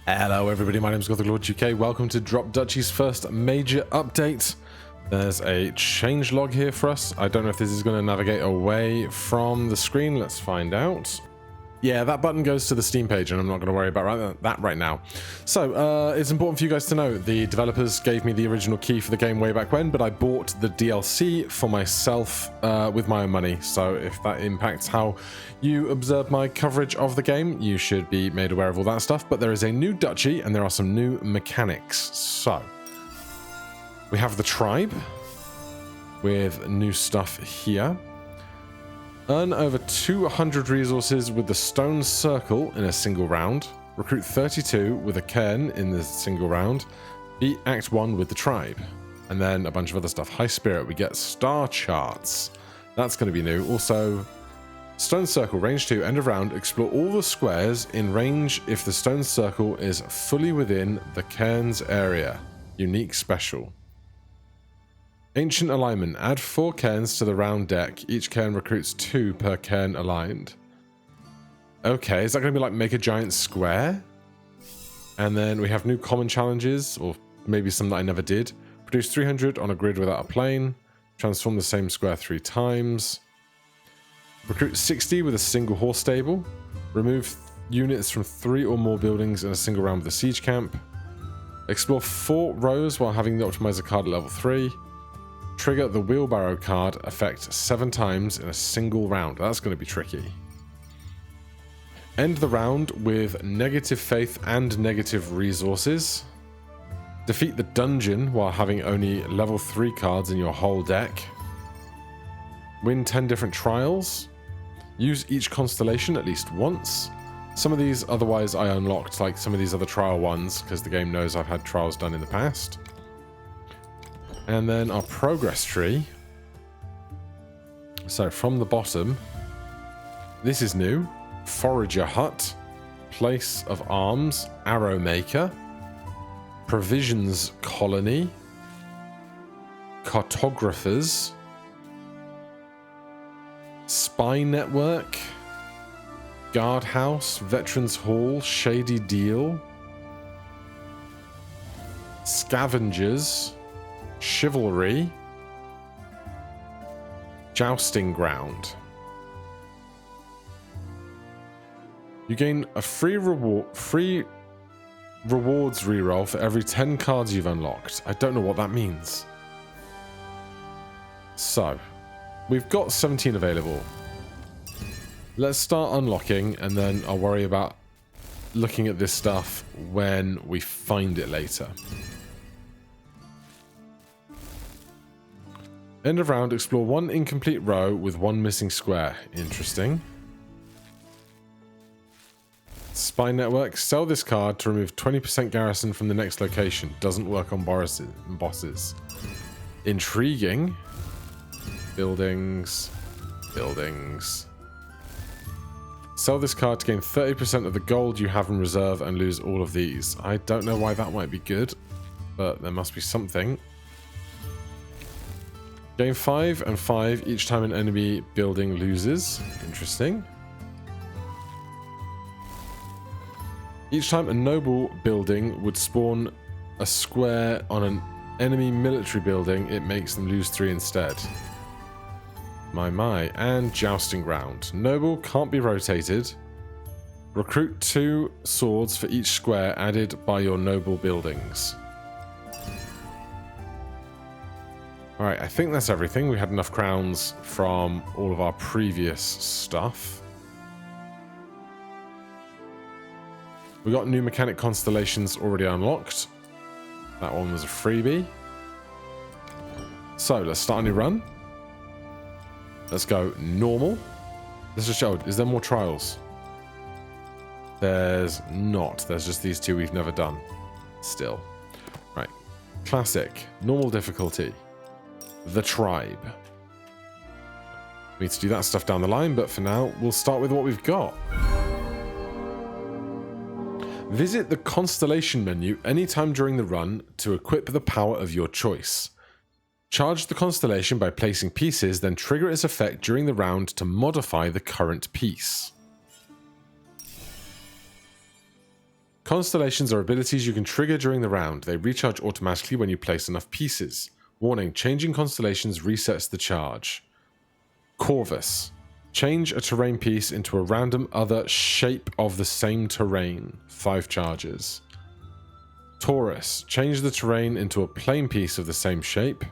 Hello everybody, my name is Lord UK. Welcome to Drop Duchy's first major update. There's a change log here for us. I don't know if this is going to navigate away from the screen. Let's find out. Yeah, that button goes to the Steam page and I'm not going to worry about that right now. So, it's important for you guys to know, the developers gave me the original key for the game way back when, but I bought the DLC for myself with my own money. So if that impacts how you observe my coverage of the game, you should be made aware of all that stuff. But there is a new duchy and there are some new mechanics. So, we have the tribe with new stuff here. Earn over 200 resources with the stone circle in a single round. Recruit 32 with a cairn in the single round. Beat Act 1 with the tribe. And then a bunch of other stuff. High Spirit, we get star charts. That's going to be new. Also, stone circle, range 2, end of round. Explore all the squares in range if the stone circle is fully within the cairn's area. Unique special. Ancient alignment. Add 4 cairns to the round deck. Each cairn recruits 2 per cairn aligned. Okay, is that going to be like make a giant square? And then we have new common challenges, or maybe some that I never did. Produce 300 on a grid without a plane. Transform the same square 3 times. Recruit 60 with a single horse stable. Remove units from 3 or more buildings in a single round with a siege camp. Explore 4 rows while having the optimizer card at level 3. Trigger the wheelbarrow card effect 7 times in a single round. That's going to be tricky. End the round with negative faith and negative resources. Defeat the dungeon while having only level 3 cards in your whole deck. Win 10 different trials. Use each constellation at least once. Some of these otherwise I unlocked, like some of these other trial ones, because the game knows I've had trials done in the past. And then our progress tree. So from the bottom, this is new. Forager hut, place of arms, arrow maker, provisions colony, cartographers, spy network, guardhouse, veterans hall, shady deal, scavengers, chivalry, jousting ground. You gain a free rewards reroll for every 10 cards you've unlocked. I don't know what that means. So, we've got 17 available. Let's start unlocking and then I'll worry about looking at this stuff when we find it later. End of round, explore 1 incomplete row with 1 missing square. Interesting. Spy network. Sell this card to remove 20% garrison from the next location. Doesn't work on bosses. Intriguing. Buildings. Buildings. Sell this card to gain 30% of the gold you have in reserve and lose all of these. I don't know why that might be good, but there must be something. Gain 5 and 5 each time an enemy building loses. Interesting. Each time a noble building would spawn a square on an enemy military building, it makes them lose 3 instead. My. And jousting ground. Noble can't be rotated. Recruit 2 swords for each square added by your noble buildings. Alright, I think that's everything. We had enough crowns from all of our previous stuff. We got new mechanic constellations already unlocked. That one was a freebie. So, let's start a new run. Let's go normal. Let's just show, is there more trials? There's not. There's just these 2 we've never done. Still. Right. Classic. Normal difficulty. The tribe. We need to do that stuff down the line, but for now, we'll start with what we've got. Visit the constellation menu anytime during the run to equip the power of your choice. Charge the constellation by placing pieces, then trigger its effect during the round to modify the current piece. Constellations are abilities you can trigger during the round. They recharge automatically when you place enough pieces. Warning, changing constellations resets the charge. Corvus. Change a terrain piece into a random other shape of the same terrain. 5 charges. Taurus. Change the terrain into a plain piece of the same shape.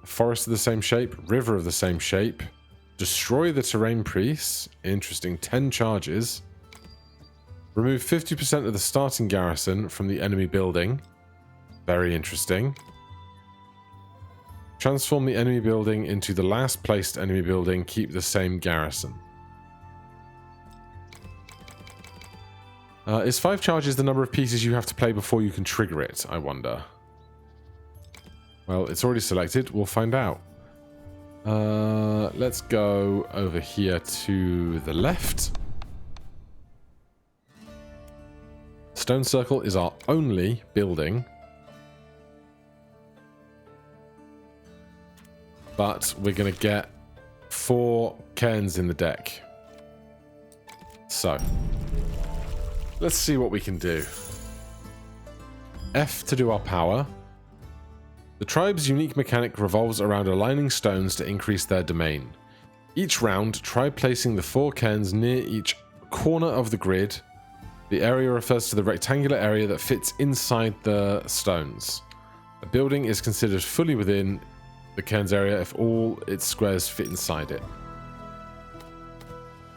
A forest of the same shape. River of the same shape. Destroy the terrain piece. Interesting. 10 charges. Remove 50% of the starting garrison from the enemy building. Very interesting. Transform the enemy building into the last placed enemy building. Keep the same garrison. Is 5 charges the number of pieces you have to play before you can trigger it, I wonder? Well, it's already selected. We'll find out. Let's go over here to the left. Stone Circle is our only building. But we're going to get 4 cairns in the deck. So, let's see what we can do. F to do our power. The tribe's unique mechanic revolves around aligning stones to increase their domain. Each round, try placing the 4 cairns near each corner of the grid. The area refers to the rectangular area that fits inside the stones. A building is considered fully within the cairn's area if all its squares fit inside it.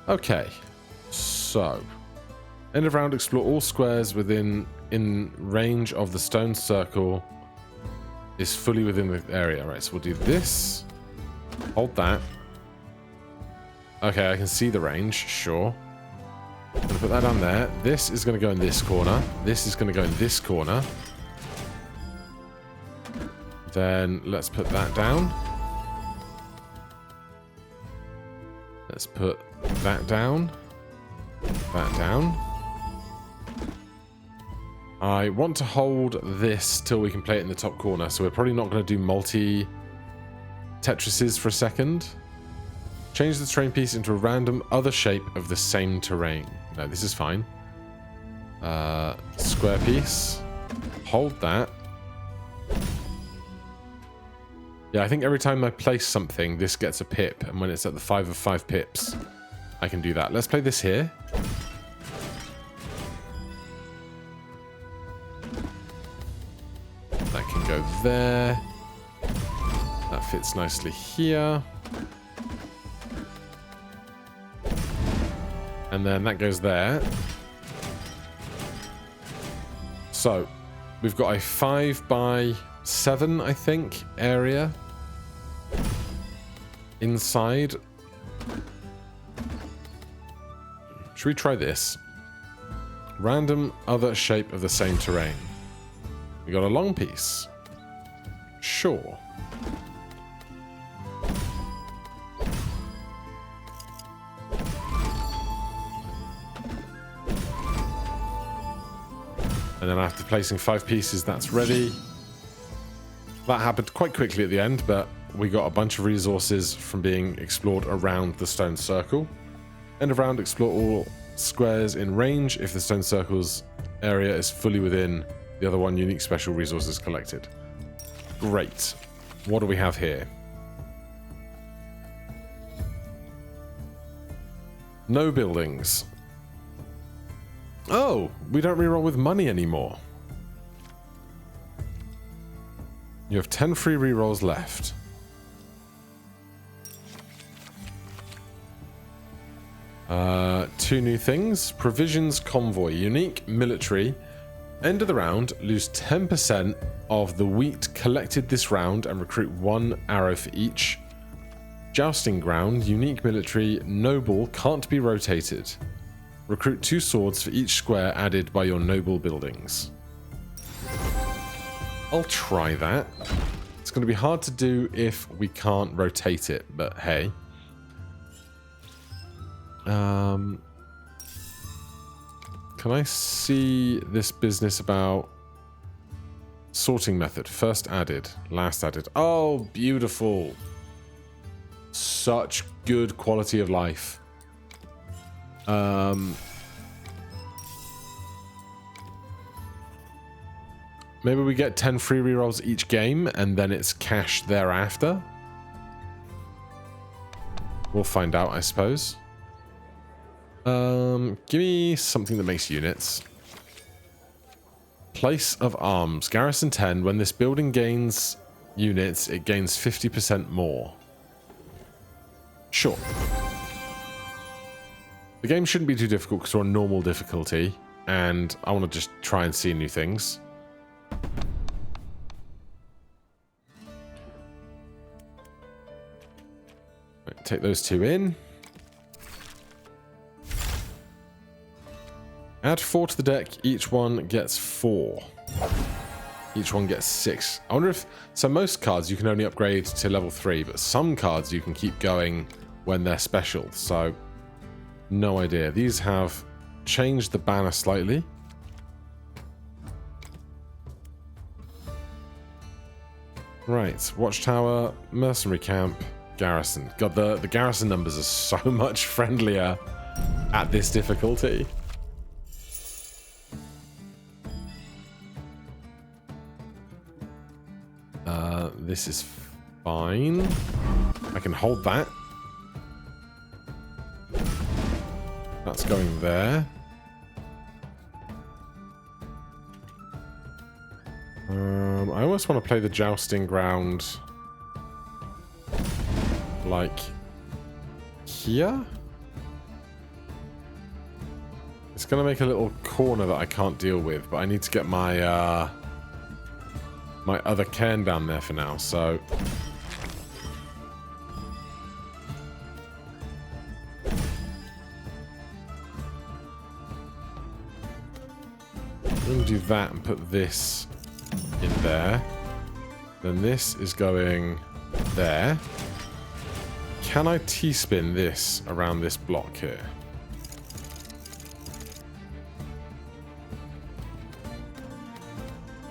Okay, so end of round, explore all squares in range of the stone circle is fully within the area. Right, so we'll do this. Hold that. Okay, I can see the range, sure. I'm going to put that on there. This is going to go in this corner. This is going to go in this corner. Then let's put that down. Let's put that down. That down. I want to hold this till we can play it in the top corner, so we're probably not going to do multi Tetrises for a second. Change the terrain piece into a random other shape of the same terrain. No, this is fine. Square piece. Hold that. Yeah, I think every time I place something, this gets a pip, and when it's at the 5 of 5 pips, I can do that. Let's play this here. That can go there. That fits nicely here. And then that goes there. So, we've got a 5 by 7, I think, area inside. Should we try this? Random other shape of the same terrain. We got a long piece. Sure. And then after placing 5 pieces, that's ready. That happened quite quickly at the end, but we got a bunch of resources from being explored around the stone circle. End of round, explore all squares in range if the stone circle's area is fully within the other one. Unique special resources collected. Great. What do we have here? No buildings. Oh, we don't reroll with money anymore. You have 10 free rerolls left. Two new things. Provisions Convoy. Unique military. End of the round, lose 10% of the wheat collected this round and recruit 1 arrow for each. Jousting Ground. Unique military. Noble can't be rotated. Recruit 2 swords for each square added by your noble buildings. I'll try that. It's going to be hard to do if we can't rotate it, but hey. Can I see this business about sorting method? First added, last added. Oh, beautiful. Such good quality of life. Maybe we get 10 free rerolls each game and then it's cash thereafter. We'll find out, I suppose. Give me something that makes units. Place of arms. Garrison 10. When this building gains units, it gains 50% more. Sure. The game shouldn't be too difficult because we're on normal difficulty. And I want to just try and see new things. Right, take those two in. Add 4 to the deck. Each one gets 4. Each one gets 6. I wonder if... So most cards you can only upgrade to level 3, but some cards you can keep going when they're special. So, no idea. These have changed the banner slightly. Right. Watchtower, mercenary camp, garrison. God, the garrison numbers are so much friendlier at this difficulty. This is fine. I can hold that. That's going there. I almost want to play the jousting ground like here. It's going to make a little corner that I can't deal with, but I need to get my my other cairn down there for now, so... I'm going to do that and put this in there. Then this is going there. Can I T-spin this around this block here?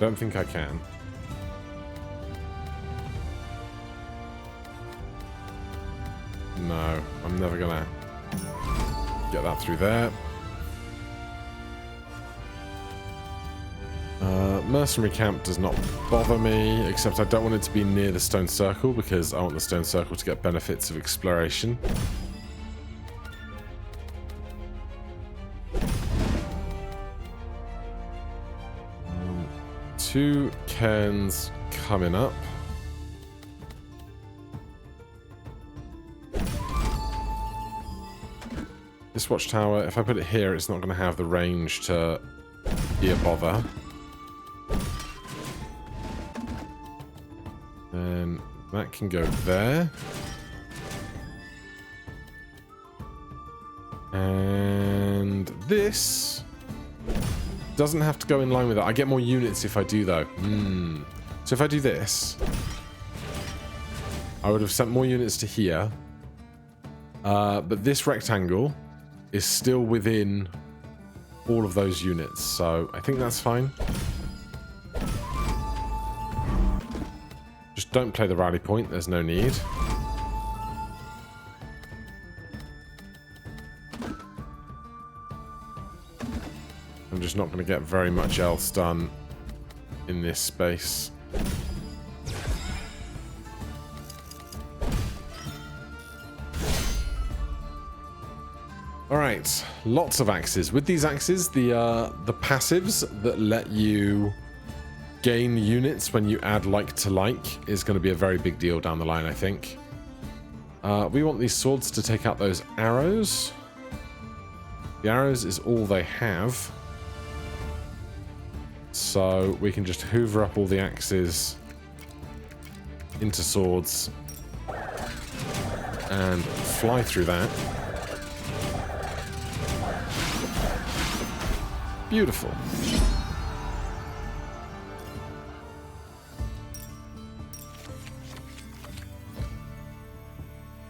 Don't think I can. No, I'm never gonna get that through there. Mercenary camp does not bother me, except I don't want it to be near the stone circle because I want the stone circle to get benefits of exploration. Two cairns coming up. This watchtower, if I put it here, it's not going to have the range to be a bother. And that can go there. And this doesn't have to go in line with that. I get more units if I do, though. So if I do this, I would have sent more units to here. But this rectangle is still within all of those units, so I think that's fine. Just don't play the rally point, there's no need. I'm just not going to get very much else done in this space. Alright, lots of axes. With these axes, the passives that let you gain units when you add like to like is going to be a very big deal down the line, I think. We want these swords to take out those arrows. The arrows is all they have. So we can just hoover up all the axes into swords and fly through that. Beautiful.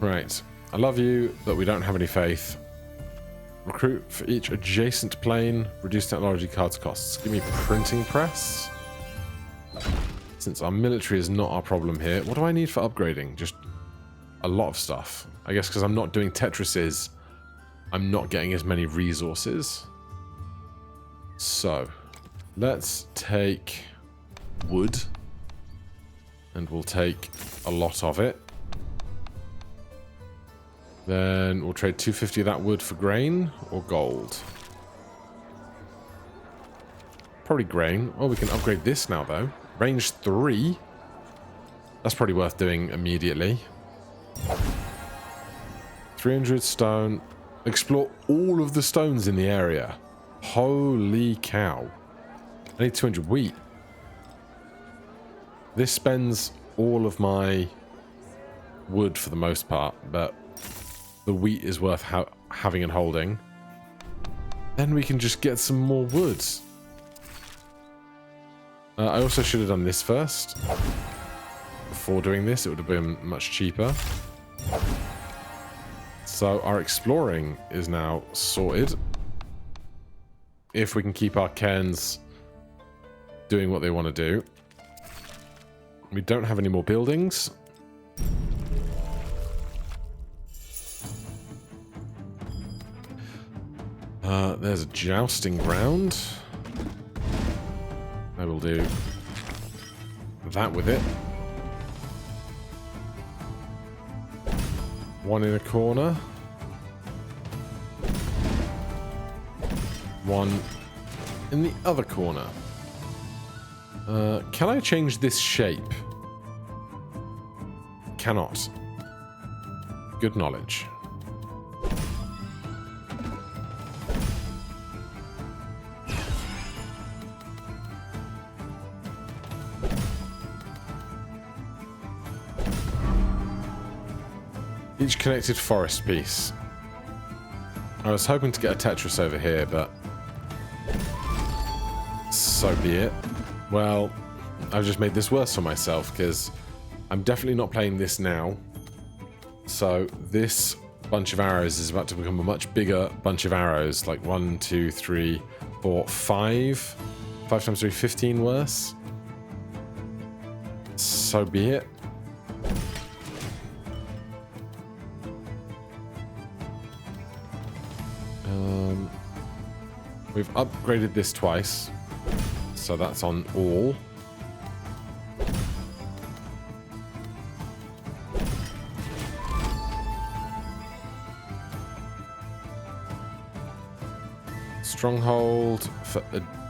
Right. I love you, but we don't have any faith. Recruit for each adjacent plane. Reduce technology cards costs. Give me printing press. Since our military is not our problem here. What do I need for upgrading? Just a lot of stuff. I guess because I'm not doing Tetrises, I'm not getting as many resources. So, let's take wood. And we'll take a lot of it. Then we'll trade 250 of that wood for grain or gold. Probably grain. Oh, we can upgrade this now, though. Range 3. That's probably worth doing immediately. 300 stone. Explore all of the stones in the area. Holy cow. I need 200 wheat. This spends all of my wood for the most part, but the wheat is worth having and holding. Then we can just get some more wood. I also should have done this first. Before doing this, it would have been much cheaper. So our exploring is now sorted. If we can keep our cairns doing what they want to do. We don't have any more buildings. There's a jousting ground. I will do that with it. One in a corner. One in the other corner. Can I change this shape? Cannot. Good knowledge. Each connected forest piece. I was hoping to get a Tetris over here, but so be it. Well, I've just made this worse for myself because I'm definitely not playing this now. So this bunch of arrows is about to become a much bigger bunch of arrows. Like 1, 2, 3, 4, 5. 5 times 3, 15 worse. So be it. We've upgraded this twice. So that's on all. Stronghold for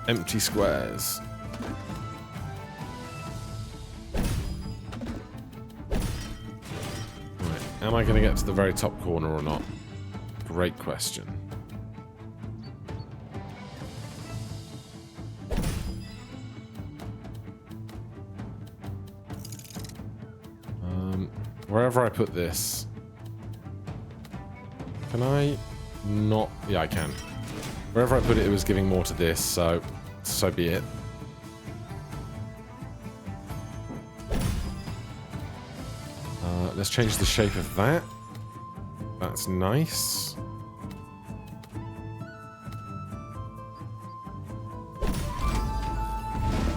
empty squares. Right. Am I going to get to the very top corner or not? Great question. Wherever I put this, can I not? Yeah, I can. Wherever I put it, it was giving more to this, so be it. Let's change the shape of that. That's nice.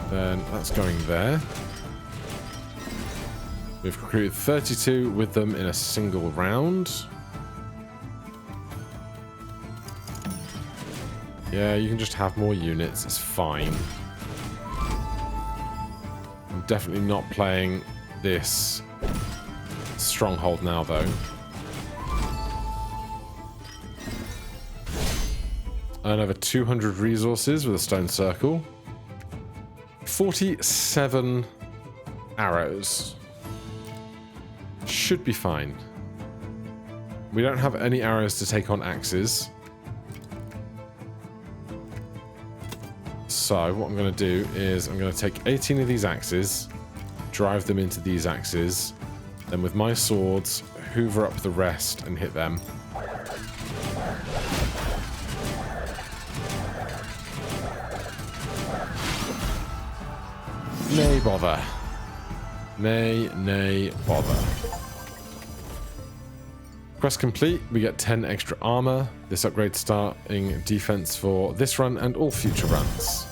Then that's going there. We've recruited 32 with them in a single round. Yeah, you can just have more units. It's fine. I'm definitely not playing this stronghold now, though. Earn over 200 resources with a stone circle. 47 arrows. Should be fine. We don't have any arrows to take on axes. So what I'm going to do is I'm going to take 18 of these axes, drive them into these axes, then with my swords, hoover up the rest and hit them. Nay bother. Nay bother. Quest complete, we get 10 extra armor. This upgrade starting defense for this run and all future runs.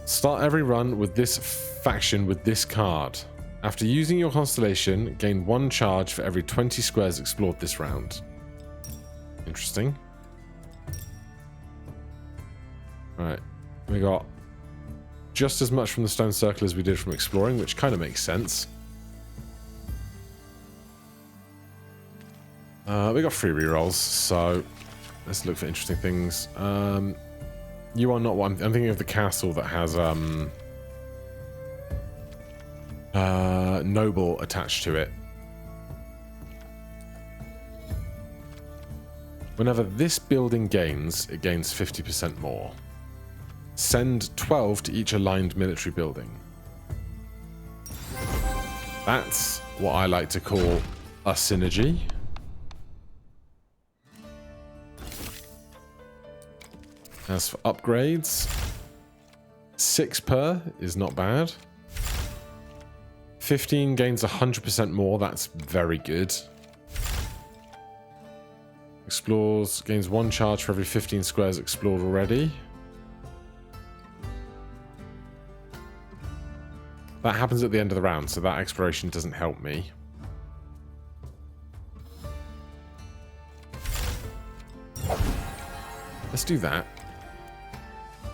Start every run with this faction with this card. After using your constellation, gain 1 charge for every 20 squares explored this round. Interesting. Alright, we got just as much from the stone circle as we did from exploring, which kind of makes sense. We got 3 rerolls, so let's look for interesting things. You are not one. I'm thinking of the castle that has noble attached to it. Whenever this building gains, it gains 50% more. Send 12 to each aligned military building. That's what I like to call a synergy. As for upgrades, 6 per is not bad. 15 gains 100% more, that's very good. Explores, gains 1 charge for every 15 squares explored already. That happens at the end of the round, so that exploration doesn't help me. Let's do that.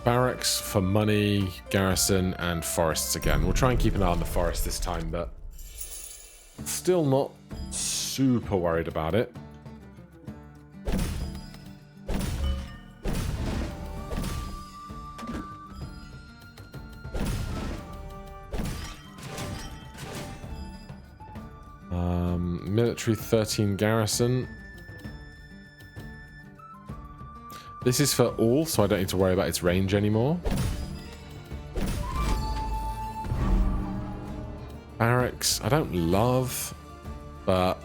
Barracks for money, garrison, and forests again. We'll try and keep an eye on the forest this time, but still not super worried about it. Military 13 garrison. This is for all, so I don't need to worry about its range anymore. Barracks, I don't love, but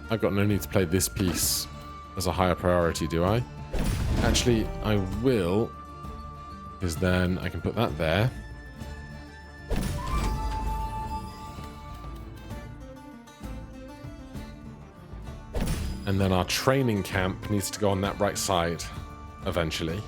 I've got no need to play this piece as a higher priority, do I? Actually, I will, because then I can put that there. And then our training camp needs to go on that right side eventually.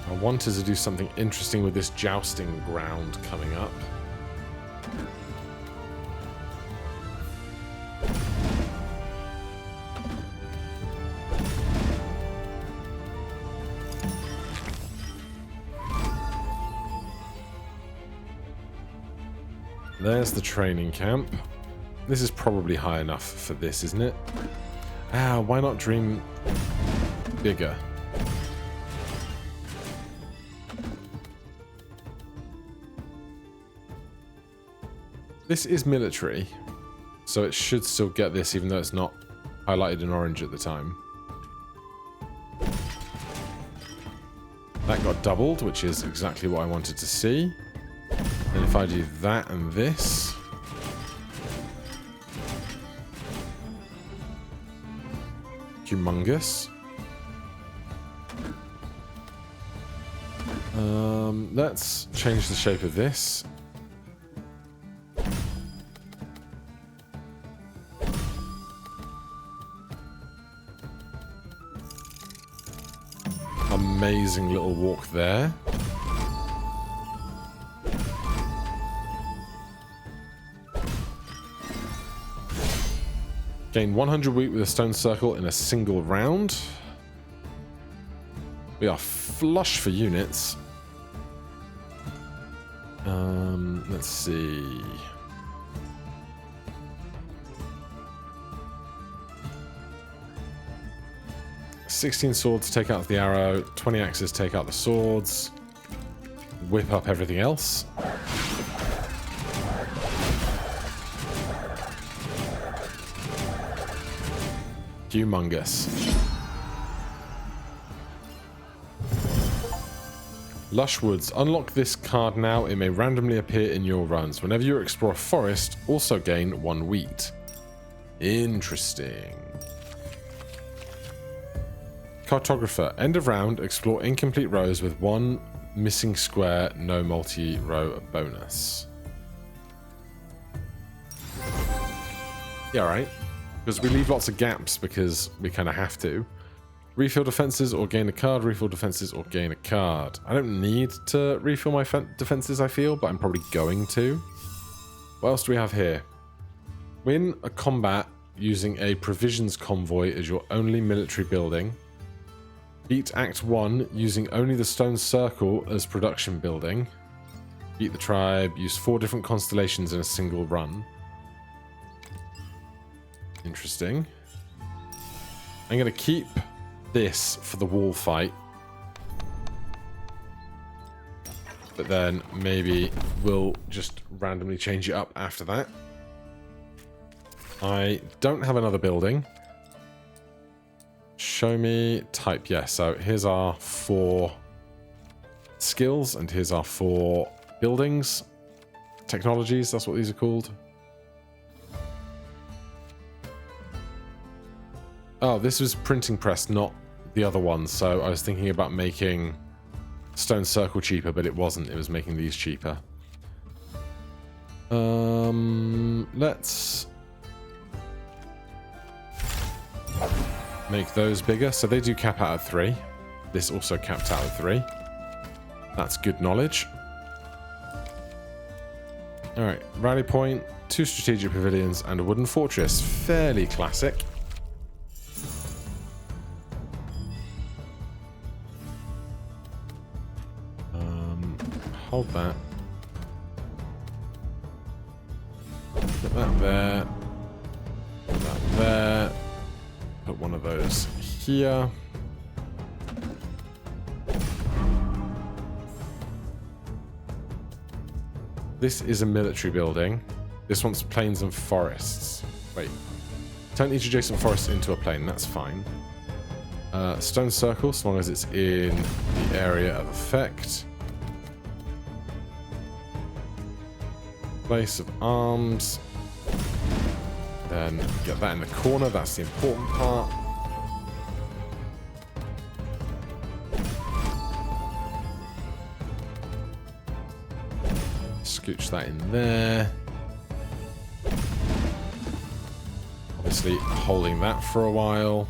I wanted to do something interesting with this jousting ground coming up. There's the training camp. This is probably high enough for this, isn't it? Why not dream bigger? This is military, so it should still get this even though it's not highlighted in orange at the time. That got doubled, which is exactly what I wanted to see. And if I do that and this, humongous. Let's change the shape of this. Amazing little walk there. Gain 100 wheat with a stone circle in a single round. We are flush for units. Let's see. "16 swords take out the arrow, 20 axes take out the swords, whip up everything else." Humongous. Lush Woods. Unlock this card now. It may randomly appear in your runs. Whenever you explore a forest, also gain 1 wheat. Interesting. Cartographer. End of round. Explore incomplete rows with 1 missing square. No multi-row bonus. Yeah, alright. Because we leave lots of gaps because we kind of have to. Refill defenses or gain a card. Refill defenses or gain a card. I don't need to refill my defenses, I feel, but I'm probably going to. What else do we have here? Win a combat using a provisions convoy as your only military building. Beat Act 1 using only the stone circle as production building. Beat the tribe. Use 4 different constellations in a single run. Interesting. I'm going to keep this for the wall fight. But then maybe we'll just randomly change it up after that. I don't have another building. Show me type. Yeah, so here's our 4 skills and here's our 4 buildings. Technologies, that's what these are called. Oh, this was printing press, not the other one. So I was thinking about making stone circle cheaper, but it wasn't. It was making these cheaper. Let's make those bigger. So they do cap out at 3. This also capped out at 3. That's good knowledge. All right, rally point, 2 strategic pavilions, and a wooden fortress. Fairly classic. Hold that. Put that there. Put that there. Put one of those here. This is a military building. This one's plains and forests. Wait. Turn each adjacent forest into a plain. That's fine. Stone circle, so long as it's in the area of effect. Place of arms. Then get that in the corner. That's the important part. Scooch that in there. Obviously holding that for a while.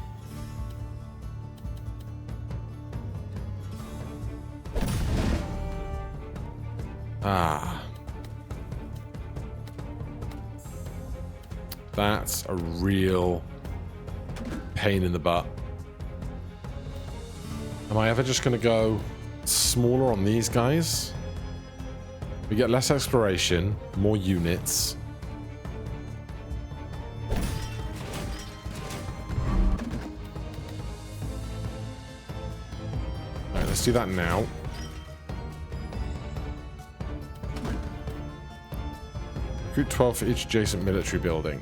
That's a real pain in the butt. Am I ever just going to go smaller on these guys? We get less exploration, more units. Alright, let's do that now. Recruit 12 for each adjacent military building.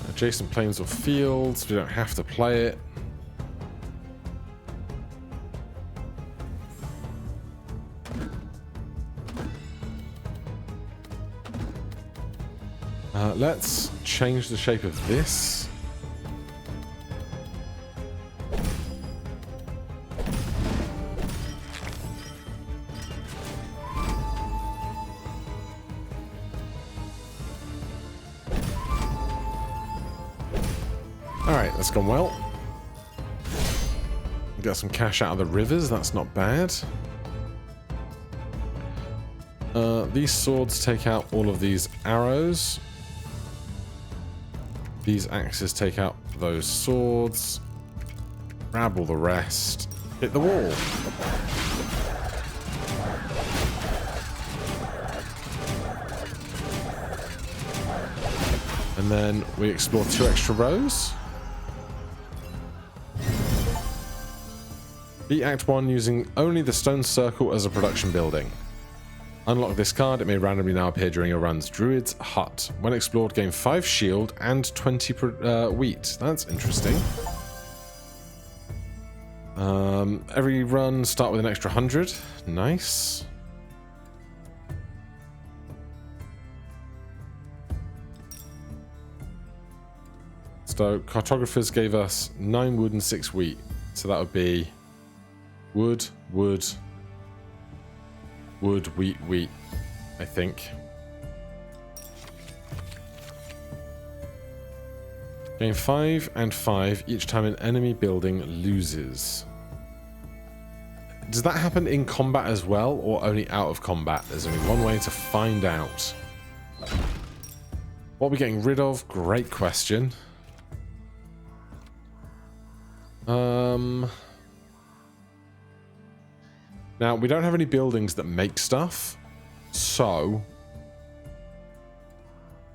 Adjacent plains or fields, we don't have to play it. Let's change the shape of this. Alright, that's gone well. Got some cash out of the rivers, that's not bad. These swords take out all of these arrows. These axes take out those swords. Grab all the rest. Hit the wall. And then we explore 2 extra rows. Beat Act 1 using only the stone circle as a production building. Unlock this card, it may randomly now appear during your run's Druid's Hut. When explored, gain 5 shield and 20 wheat. That's interesting. Every run, start with an extra 100. Nice. So, cartographers gave us 9 wood and 6 wheat. So that would be wood, wood, Wood, wheat, I think. Gain 5 and 5 each time an enemy building loses. Does that happen in combat as well, or only out of combat? There's only one way to find out. What are we getting rid of? Great question. Now, we don't have any buildings that make stuff, so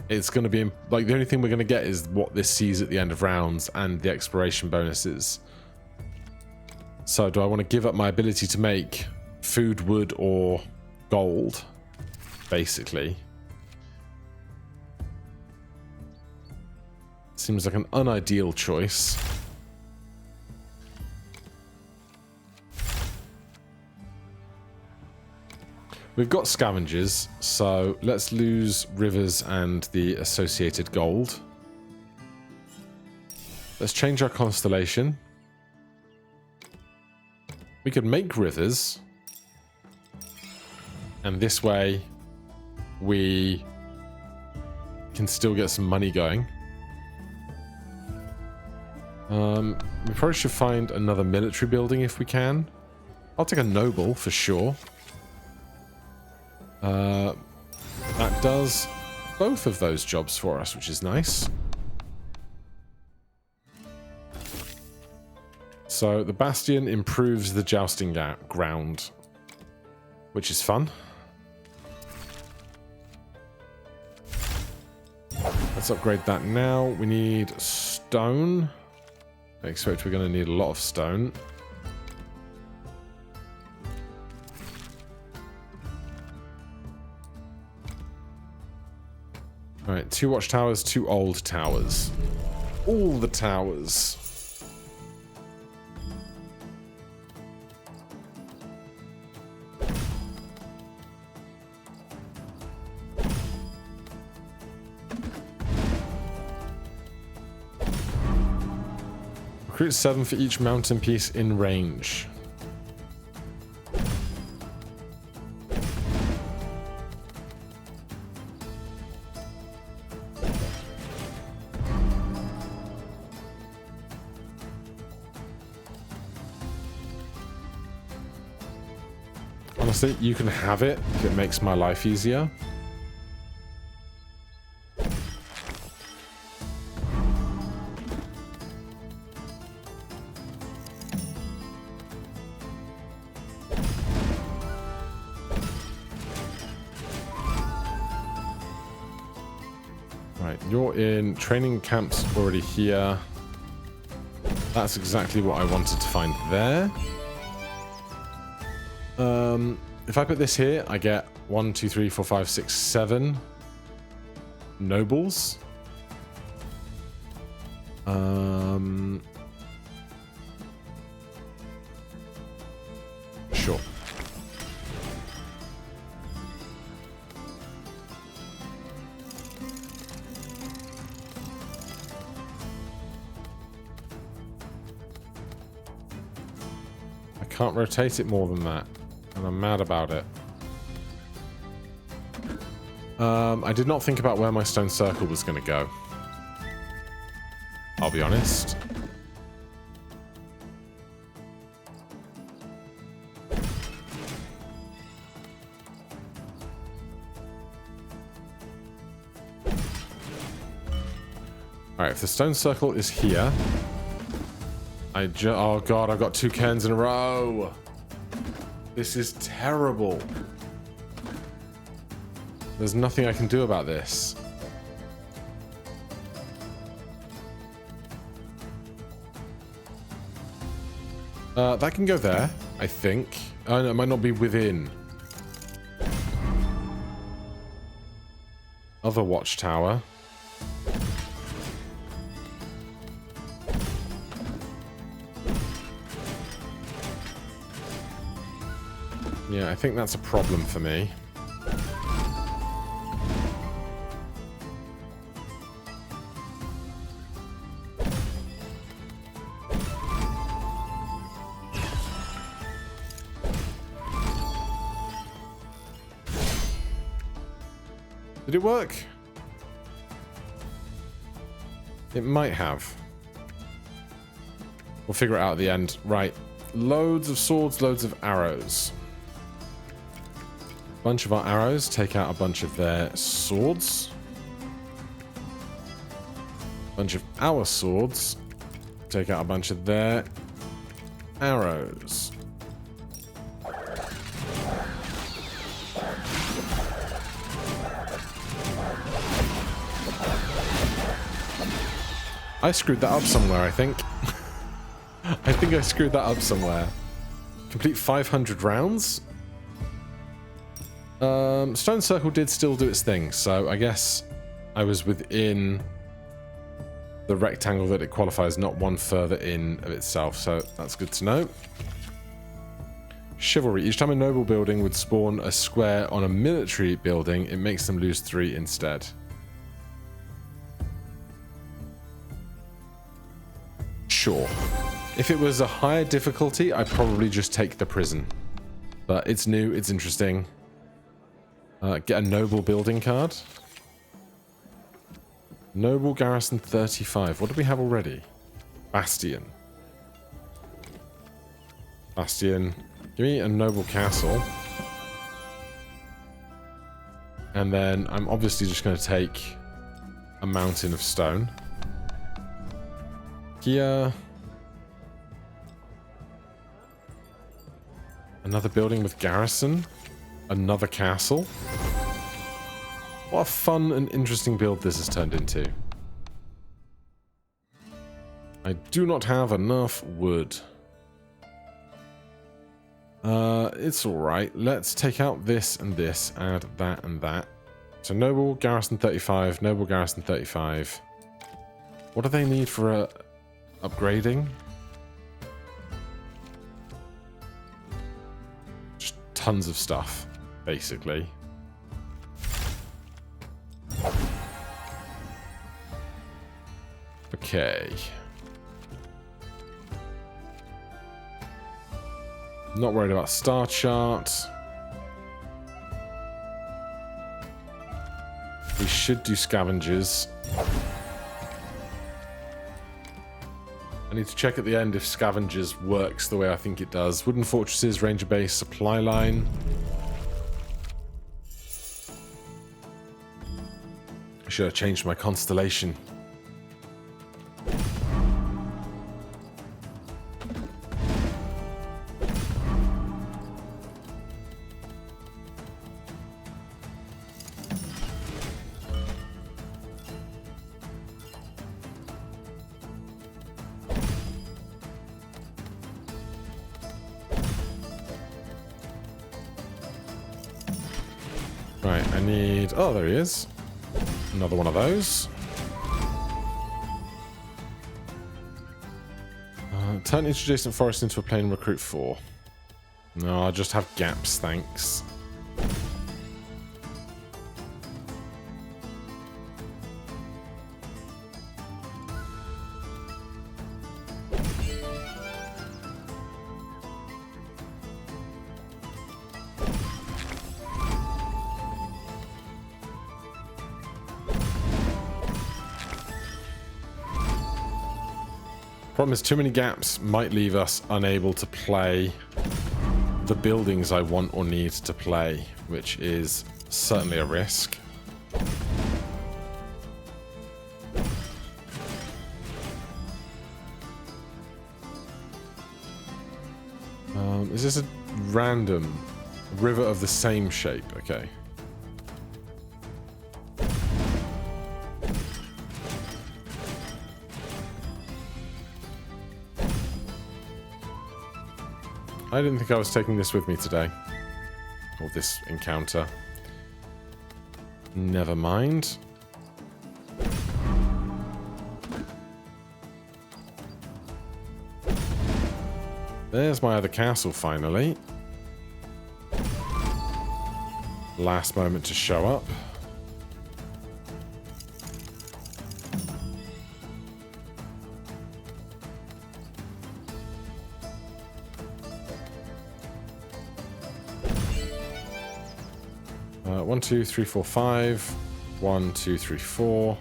it's going to be, like, the only thing we're going to get is what this sees at the end of rounds and the exploration bonuses. So, do I want to give up my ability to make food, wood, or gold, basically? Seems like an unideal choice. We've got scavengers, so let's lose rivers and the associated gold. Let's change our constellation. We could make rivers, and this way we can still get some money going. We probably should find another military building if we can. I'll take a noble for sure. That does both of those jobs for us, which is nice. So the bastion improves the jousting ground, which is fun. Let's upgrade that now. We need stone. I expect we're going to need a lot of stone. Alright, 2 watchtowers, 2 old towers. All the towers. Recruit 7 for each mountain piece in range. Honestly, you can have it if it makes my life easier. Right, you're in training camps already here. That's exactly what I wanted to find there. If I put this here, I get 1, 2, 3, 4, 5, 6, 7 nobles. Sure. I can't rotate it more than that. And I'm mad about it. I did not think about where my stone circle was going to go. I'll be honest. Alright, if the stone circle is here... oh god, I've got 2 cairns in a row! This is terrible. There's nothing I can do about this. That can go there, I think. Oh no, it might not be within. Other watchtower. Yeah, I think that's a problem for me. Did it work? It might have. We'll figure it out at the end. Right. Loads of swords, loads of arrows. Bunch of our arrows take out a bunch of their swords. Bunch of our swords take out a bunch of their arrows. I screwed that up somewhere, I think. I think I screwed that up somewhere. Complete 500 rounds? Stone Circle did still do its thing, so I guess I was within the rectangle that it qualifies, not one further in of itself, so that's good to know. Chivalry. Each time a noble building would spawn a square on a military building, it makes them lose 3 instead. Sure. If it was a higher difficulty, I'd probably just take the prison. But it's new, it's interesting. Get a noble building card. Noble garrison 35. What do we have already? Bastion. Bastion. Give me a noble castle. And then I'm obviously just going to take a mountain of stone. Here. Another building with garrison. Another castle. What a fun and interesting build this has turned into. I do not have enough wood. It's alright. Let's take out this and this, add that and that. So noble garrison 35, noble garrison 35. What do they need for upgrading? Just tons of stuff, basically. Okay. Not worried about star chart. We should do scavengers. I need to check at the end if scavengers works the way I think it does. Wooden fortresses, ranger base, supply line. I should have changed my constellation. Right, I need... Oh, there he is. Another one of those. Turn each adjacent forest into a plain, recruit 4. No, I'll just have gaps, thanks. Problem is, too many gaps might leave us unable to play the buildings I want or need to play, which is certainly a risk. Is this a random river of the same shape? Okay. I didn't think I was taking this with me today. Or this encounter. Never mind. There's my other castle, finally. Last moment to show up. One, two, three, four, five. 1, 2, 3, 4.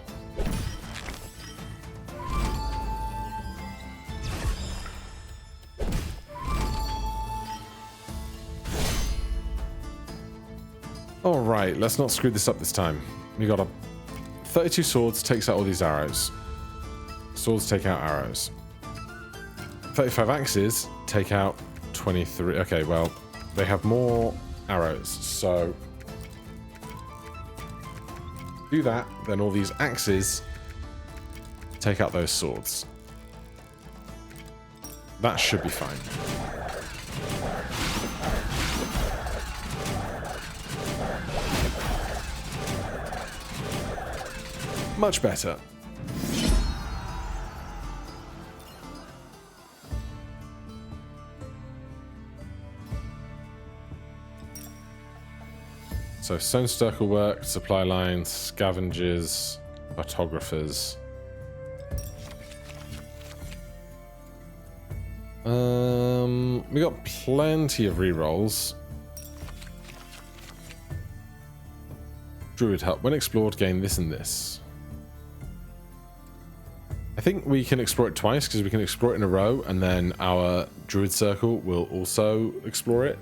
Alright, let's not screw this up this time. We got a 32 swords, takes out all these arrows. Swords take out arrows. 35 axes take out 23. Okay, well, they have more arrows, so do that, then all these axes take out those swords. That should be fine. Much better. So stone circle work, supply lines, scavengers, cartographers. We got plenty of rerolls. Druid hut. When explored, gain this and this. I think we can explore it twice because we can explore it in a row, and then our druid circle will also explore it.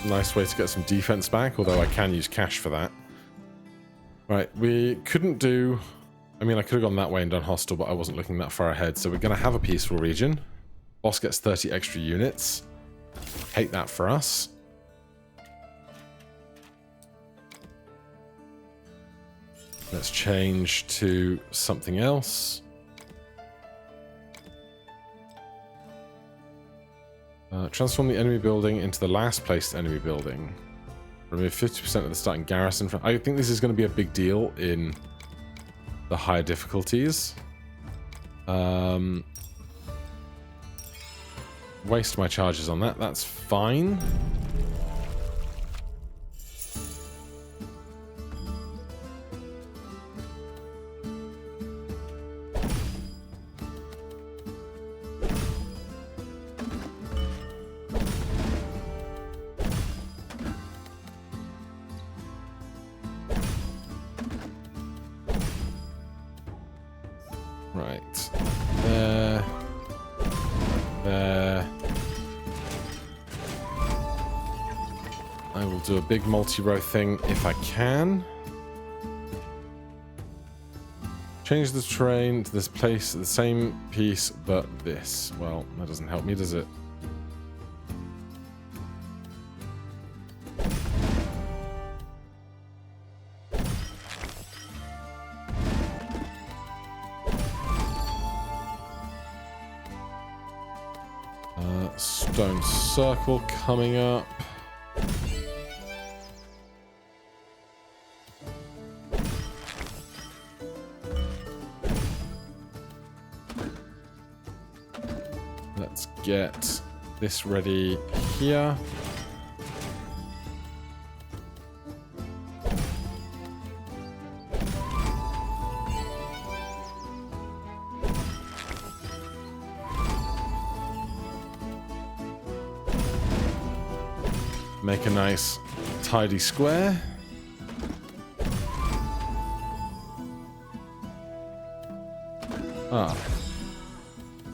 Nice way to get some defense back, although I can use cash for that. Right, we couldn't do... I mean, I could have gone that way and done hostile, but I wasn't looking that far ahead. So we're going to have a peaceful region. Boss gets 30 extra units. Hate that for us. Let's change to something else. Transform the enemy building into the last placed enemy building. Remove 50% of the starting garrison. I think this is going to be a big deal in the higher difficulties. Waste my charges on that. That's fine. Right. There. There. I will do a big multi-row thing if I can. Change the terrain to this place, the same piece, but this. Well, that doesn't help me, does it? Stone circle coming up. Let's get this ready here. Make a nice tidy square.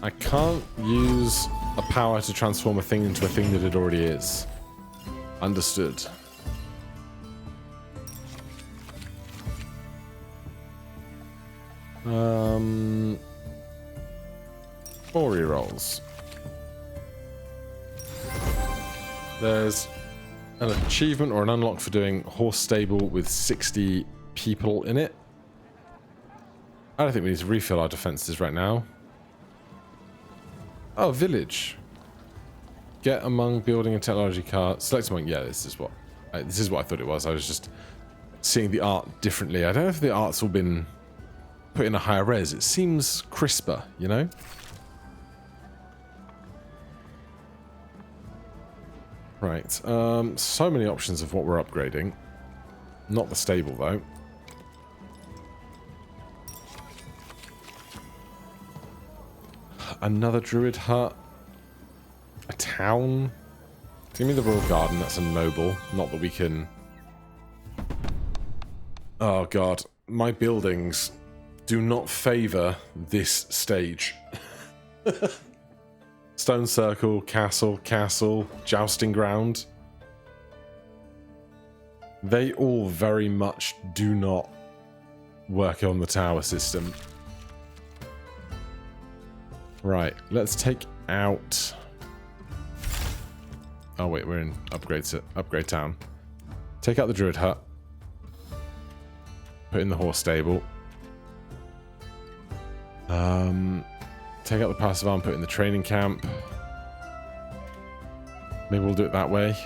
I can't use a power to transform a thing into a thing that it already is. Understood. Four rerolls. There's an achievement or an unlock for doing horse stable with 60 people in it. I don't think we need to refill our defenses right now. Oh, village. Get among building and technology card. Select among. Yeah, this is what I thought it was. I was just seeing the art differently. I don't know if the art's all been put in a higher res. It seems crisper, you know? Right. So many options of what we're upgrading. Not the stable, though. Another druid hut. A town. Give me the royal garden. That's a noble. Not that we can Oh god, my buildings do not favor this stage. Stone circle, castle, castle, jousting ground. They all very much do not work on the tower system. Right, let's take out... Oh wait, we're in upgrade town. Take out the druid hut. Put in the horse stable. Take out the passive arm, put in the training camp. Maybe we'll do it that way.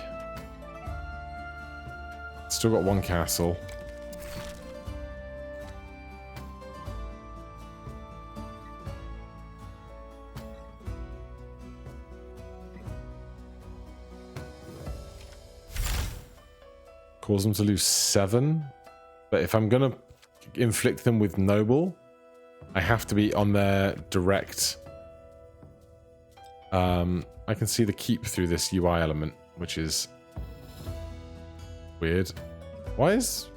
Still got one castle. Cause them to lose 7. But if I'm going to inflict them with noble, I have to be on their direct... I can see the keep through this UI element, which is weird. Why is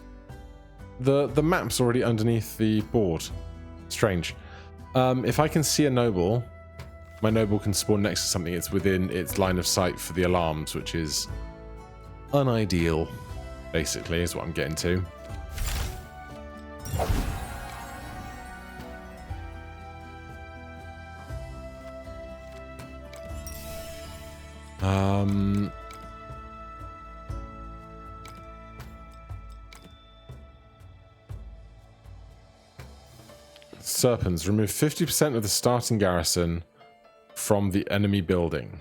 the map's already underneath the board? Strange. If I can see a noble, my noble can spawn next to something. It's within its line of sight for the alarms, which is unideal, basically, is what I'm getting to. Serpents. Remove 50% of the starting garrison from the enemy building.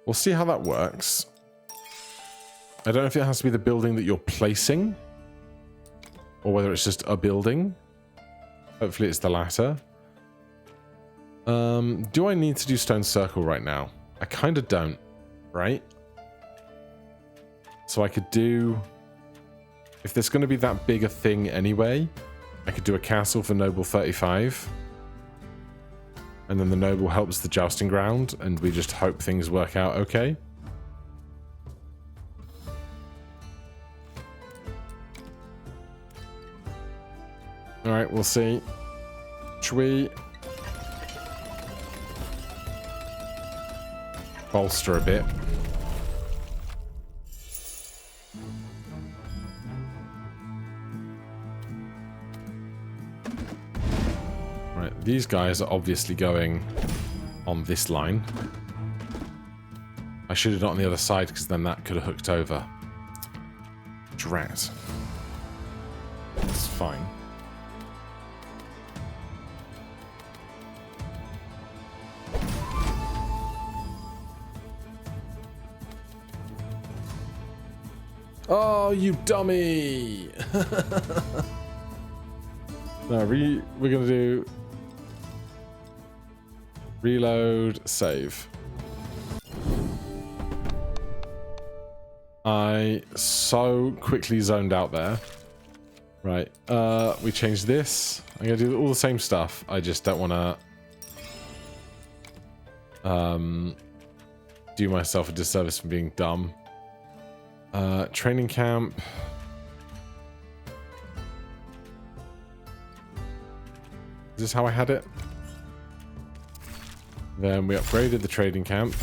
We'll see how that works. I don't know if it has to be the building that you're placing, or whether it's just a building. Hopefully it's the latter. Do I need to do stone circle right now? I kind of don't, right? So I could do... If there's going to be that big a thing anyway, I could do a castle for noble 35. And then the noble helps the jousting ground, and we just hope things work out okay. Alright, we'll see. Should we bolster a bit? Right, these guys are obviously going on this line. I should have done it on the other side, because then that could have hooked over. Drat. It's fine. Oh, you dummy! No, we're gonna do reload, save. I so quickly zoned out there. Right, we changed this. I'm gonna do all the same stuff. I just don't want to do myself a disservice for being dumb. Training camp. Is this how I had it? Then we upgraded the trading camp.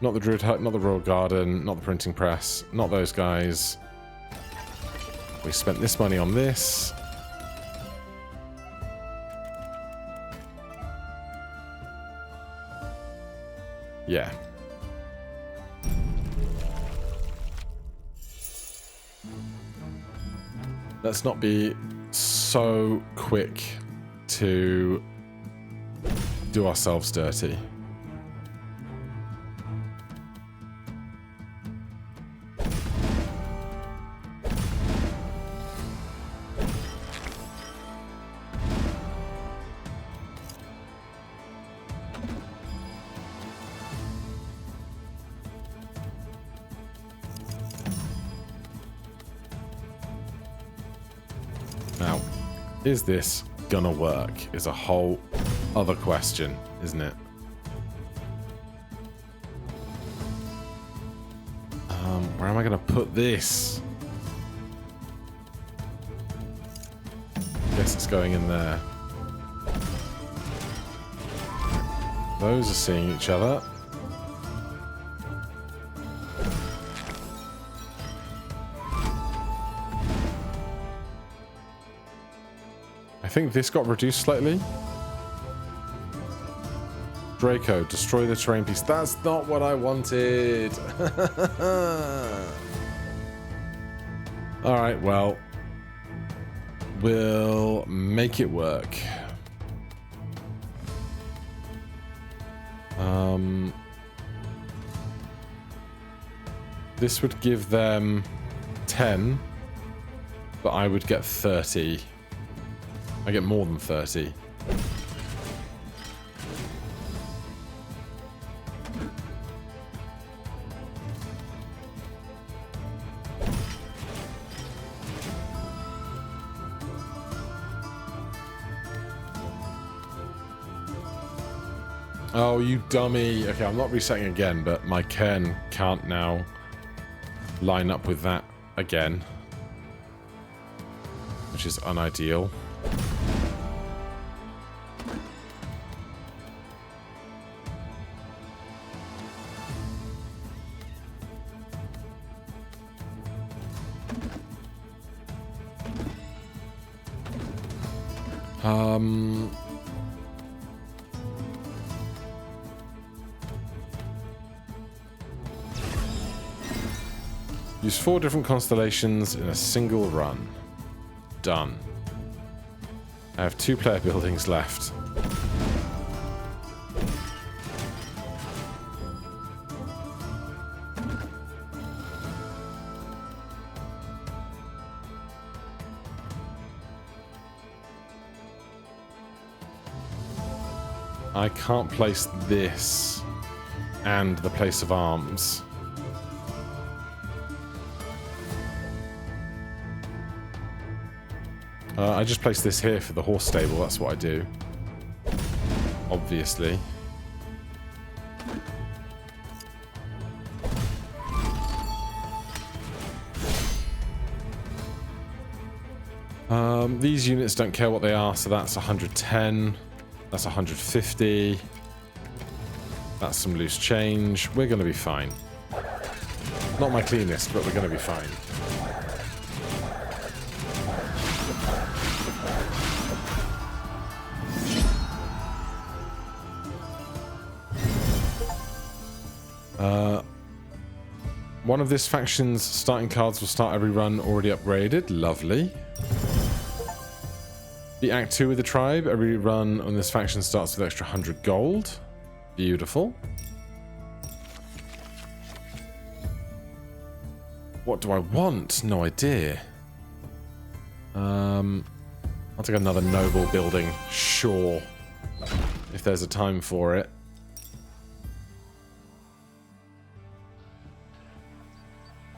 Not the druid hut, not the royal garden, not the printing press, not those guys. We spent this money on this. Yeah. Let's not be so quick to do ourselves dirty. Now, is this gonna work? Is a whole other question, isn't it? Where am I going to put this? Guess it's going in there. Those are seeing each other. I think this got reduced slightly. Draco, destroy the terrain piece. That's not what I wanted. Alright, well. We'll make it work. This would give them 10, but I would get 30. I get more than 30. Oh, you dummy. Okay, I'm not resetting again, but my cairn can't now line up with that again, which is unideal. Use 4 different constellations in a single run. Done. I have 2 player buildings left. I can't place this and the place of arms. I just placed this here for the horse stable, that's what I do. Obviously. These units don't care what they are, so that's 110. That's 150. That's some loose change. We're going to be fine. Not my cleanest, but we're going to be fine. One of this faction's starting cards will start every run already upgraded. Lovely. The Act 2 with the tribe. Every run on this faction starts with extra 100 gold. Beautiful. What do I want? No idea. I'll take another noble building. Sure. If there's a time for it.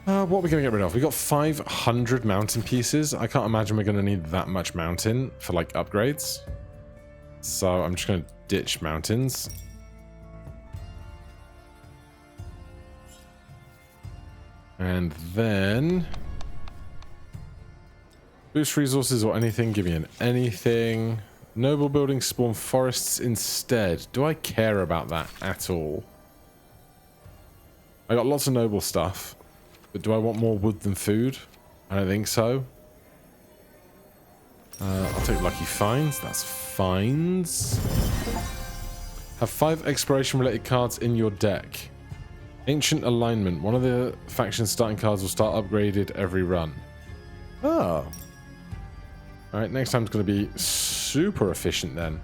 What are we going to get rid of? We got 500 mountain pieces. I can't imagine we're going to need that much mountain for like upgrades. So I'm just going to ditch mountains. And then boost resources or anything. Give me an anything. Noble buildings spawn forests instead. Do I care about that at all? I got lots of noble stuff. But do I want more wood than food? I don't think so. I'll take lucky finds. That's finds. Have 5 exploration related cards in your deck. Ancient alignment. One of the faction's starting cards will start upgraded every run. Oh. Alright, next time's going to be super efficient then.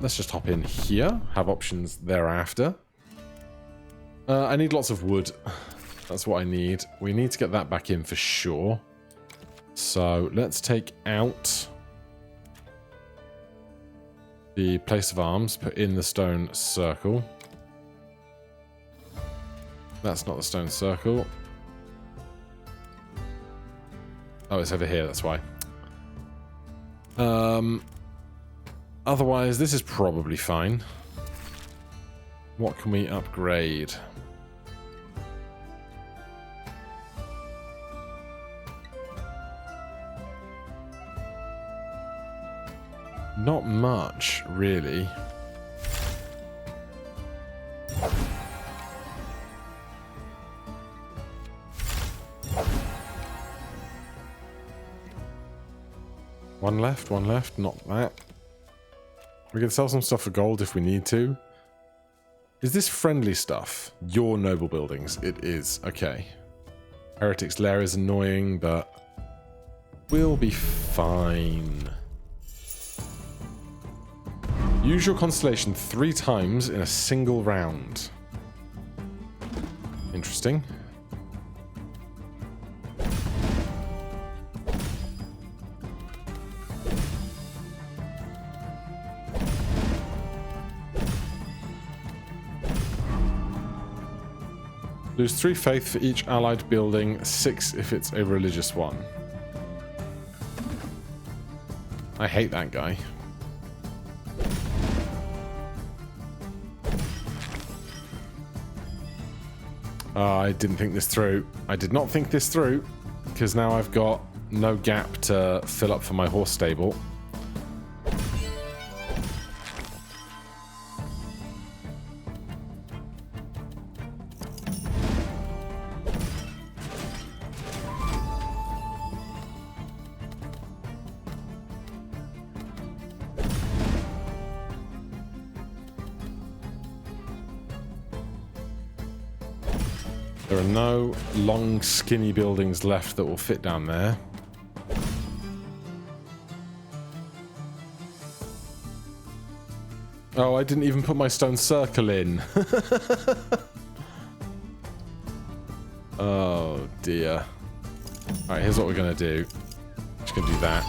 Let's just hop in here. Have options thereafter. I need lots of wood. That's what I need. We need to get that back in for sure. So let's take out the place of arms, put in the stone circle. That's not the stone circle. Oh, it's over here, that's why. Otherwise, this is probably fine. What can we upgrade? Not much, really. One left, not that. We can sell some stuff for gold if we need to. Is this friendly stuff? Your noble buildings. It is. Okay. Heretic's Lair is annoying, but we'll be fine. Use your constellation 3 times in a single round. Interesting. Lose 3 faith for each allied building, 6 if it's a religious one. I hate that guy. I didn't think this through. I did not think this through, because now I've got no gap to fill up for my horse stable. There are no long, skinny buildings left that will fit down there. Oh, I didn't even put my stone circle in. Oh, dear. Alright, here's what we're going to do. Just going to do that.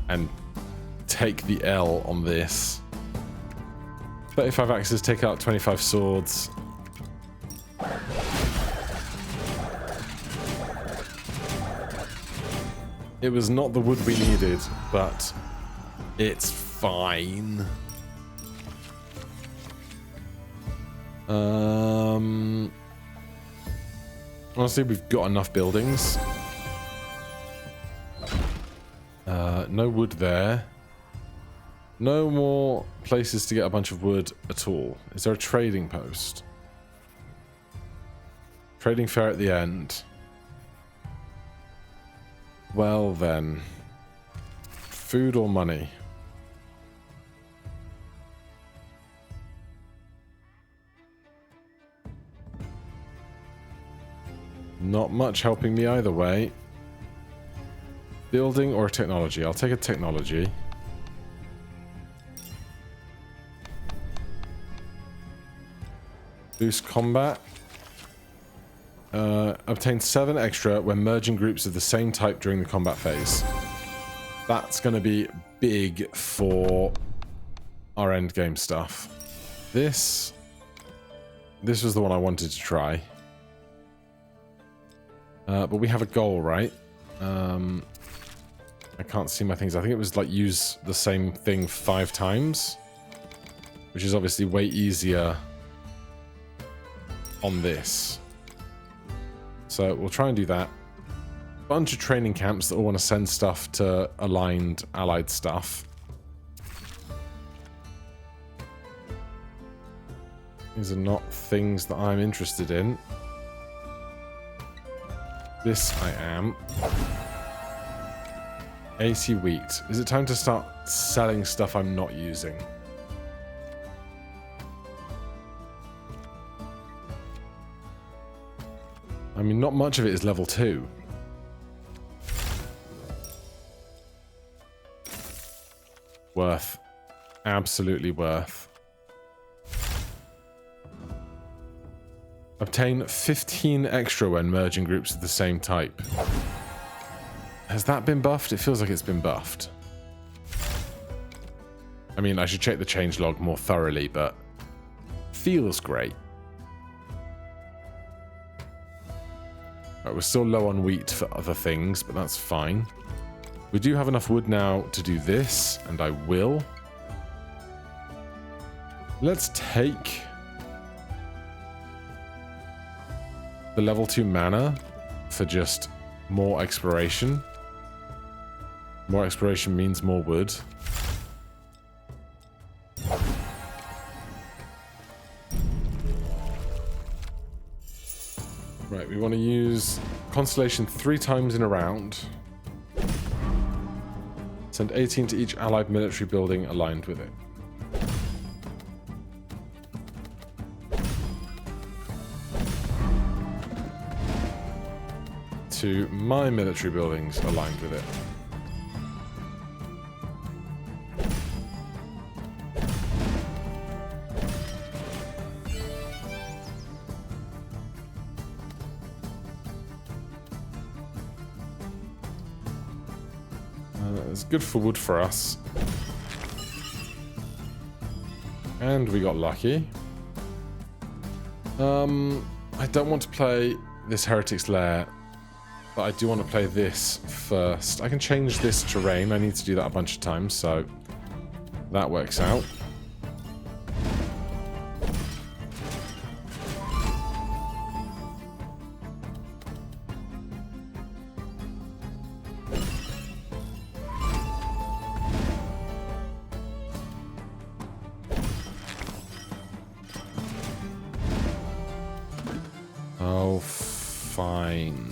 And take the L on this. 35 axes, take out 25 swords. It was not the wood we needed, but it's fine. Honestly, we've got enough buildings. No wood there. No more places to get a bunch of wood at all. Is there a trading post? Trading fair at the end. Well then, food or money? Not much helping me either way. Building or technology? I'll take a technology. Boost combat. Obtain 7 extra when merging groups of the same type during the combat phase. That's going to be big for our end game stuff. This was the one I wanted to try. But we have a goal, right? I can't see my things. I think it was like use the same thing 5 times, which is obviously way easier on this. So we'll try and do that. Bunch of training camps that all want to send stuff to aligned allied stuff. These are not things that I'm interested in. This I am. 80 wheat. Is it time to start selling stuff I'm not using? I mean, not much of it is level 2. Worth. Absolutely worth. Obtain 15 extra when merging groups of the same type. Has that been buffed? It feels like it's been buffed. I mean, I should check the changelog more thoroughly, but feels great. Right, we're still low on wheat for other things, but that's fine. We do have enough wood now to do this, and I will. Let's take the level 2 mana for just more exploration. More exploration means more wood. Right, we want to use Constellation 3 times in a round. Send 18 to each allied military building aligned with it. To my military buildings aligned with it. It's good for wood for us. And we got lucky. I don't want to play this Heretic's Lair, but I do want to play this first. I can change this terrain. I need to do that a bunch of times, so that works out. Oh, fine.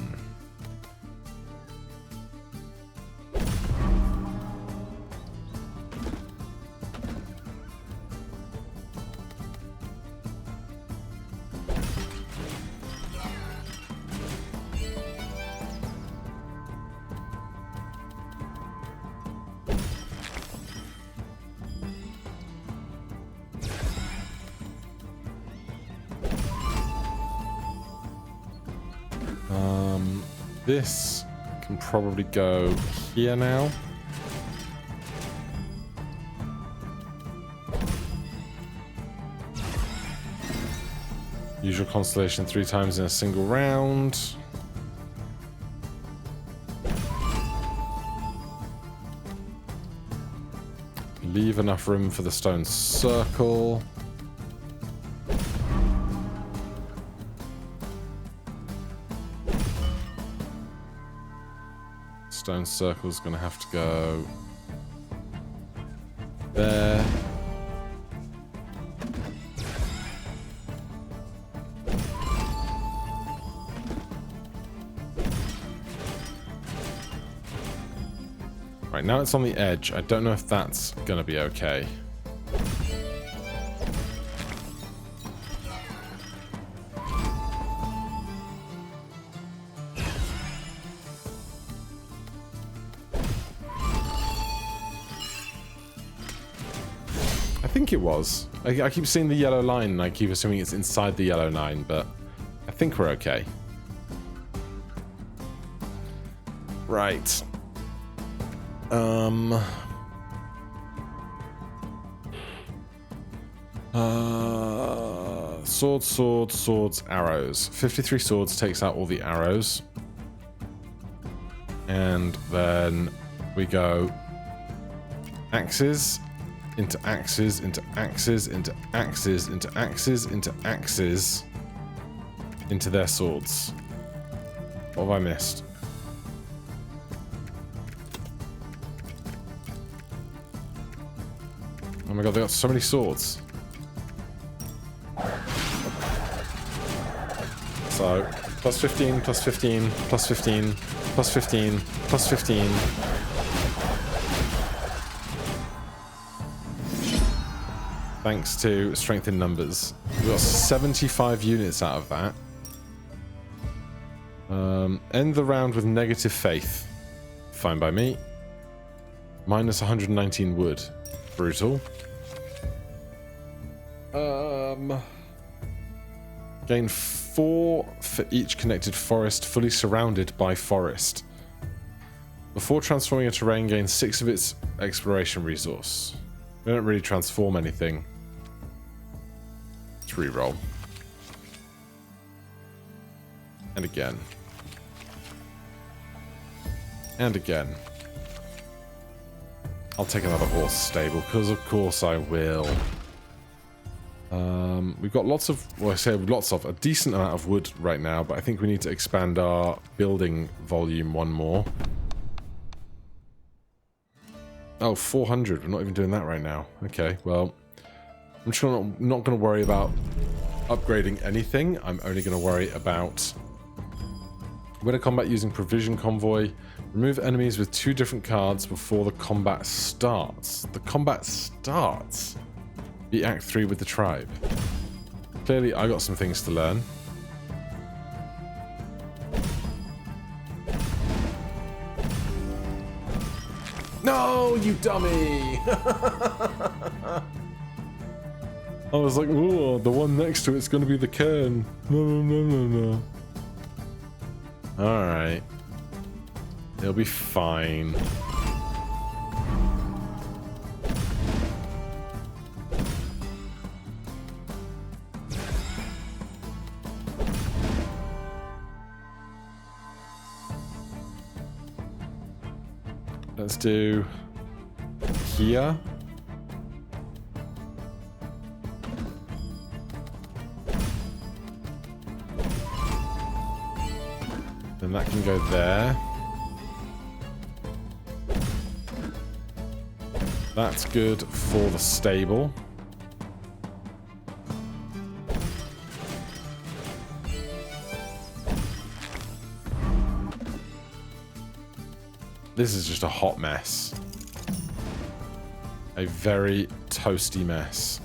This can probably go here now. Use your constellation 3 times in a single round. Leave enough room for the stone circle. Stone circle's gonna have to go there. Right, now it's on the edge. I don't know if that's gonna be okay. I think it was. I keep seeing the yellow line and I keep assuming it's inside the yellow line, but I think we're okay. Right. Swords, swords, swords, arrows. 53 swords takes out all the arrows. And then we go axes, into axes, into axes, into axes, into axes, into axes, into their swords. What have I missed? Oh my god, they got so many swords. So, plus 15, plus 15, plus 15, plus 15, plus 15. Thanks to strength in numbers. We got 75 units out of that. End the round with negative faith. Fine by me. Minus 119 wood. Brutal. Gain 4 for each connected forest fully surrounded by forest. Before transforming a terrain, gain 6 of its exploration resource. We don't really transform anything. Let's reroll. And again. And again. I'll take another horse stable, because of course I will. We've got lots of, well I say lots of, a decent amount of wood right now, but I think we need to expand our building volume one more. Oh, 400. We're not even doing that right now. Okay, well, I'm just not going to worry about upgrading anything. I'm only going to worry about winter combat using provision convoy. Remove enemies with 2 different cards before the combat starts. The combat starts. Beat Act 3 with the tribe. Clearly, I got some things to learn. No, you dummy! I was like, oh, the one next to it's going to be the cairn. No. Alright. It'll be fine. Let's do here. Then that can go there. That's good for the stable. This is just a hot mess. A very toasty mess.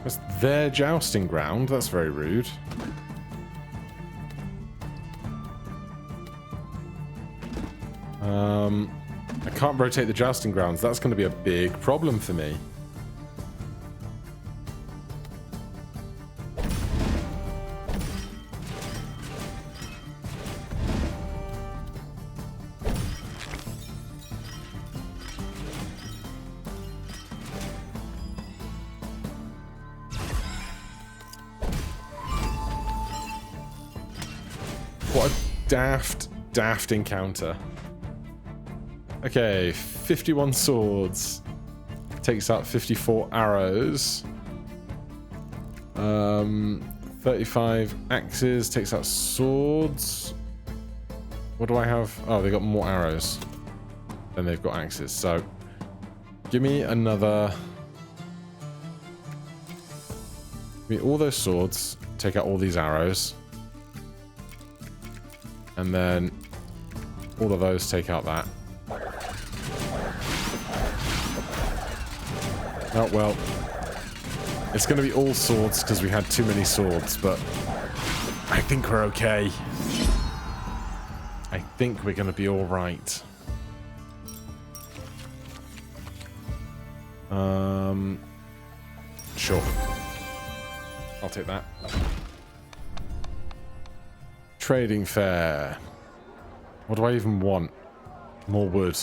That's their jousting ground. That's very rude. I can't rotate the jousting grounds. That's going to be a big problem for me. What a daft encounter. Okay, 51 swords. Takes out 54 arrows. 35 axes. Takes out swords. What do I have? Oh, they got more arrows than they've got axes. So, give me another... Give me all those swords. Take out all these arrows. And then all of those take out that. Oh, well. It's going to be all swords because we had too many swords, but I think we're okay. I think we're going to be all right. Sure. I'll take that. Trading fair. What do I even want? More wood.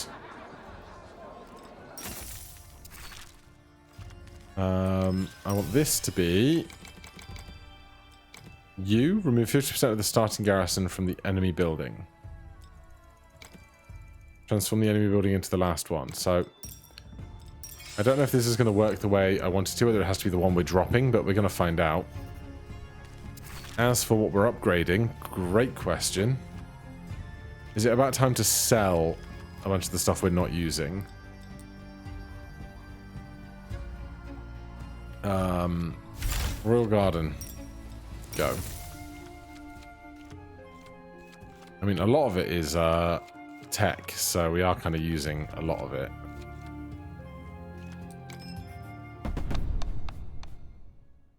I want this to be... You remove 50% of the starting garrison from the enemy building. Transform the enemy building into the last one. So, I don't know if this is going to work the way I wanted to, whether it has to be the one we're dropping, but we're going to find out. As for what we're upgrading, great question. Is it about time to sell a bunch of the stuff we're not using? Royal Garden. Go. I mean, a lot of it is tech, so we are kind of using a lot of it.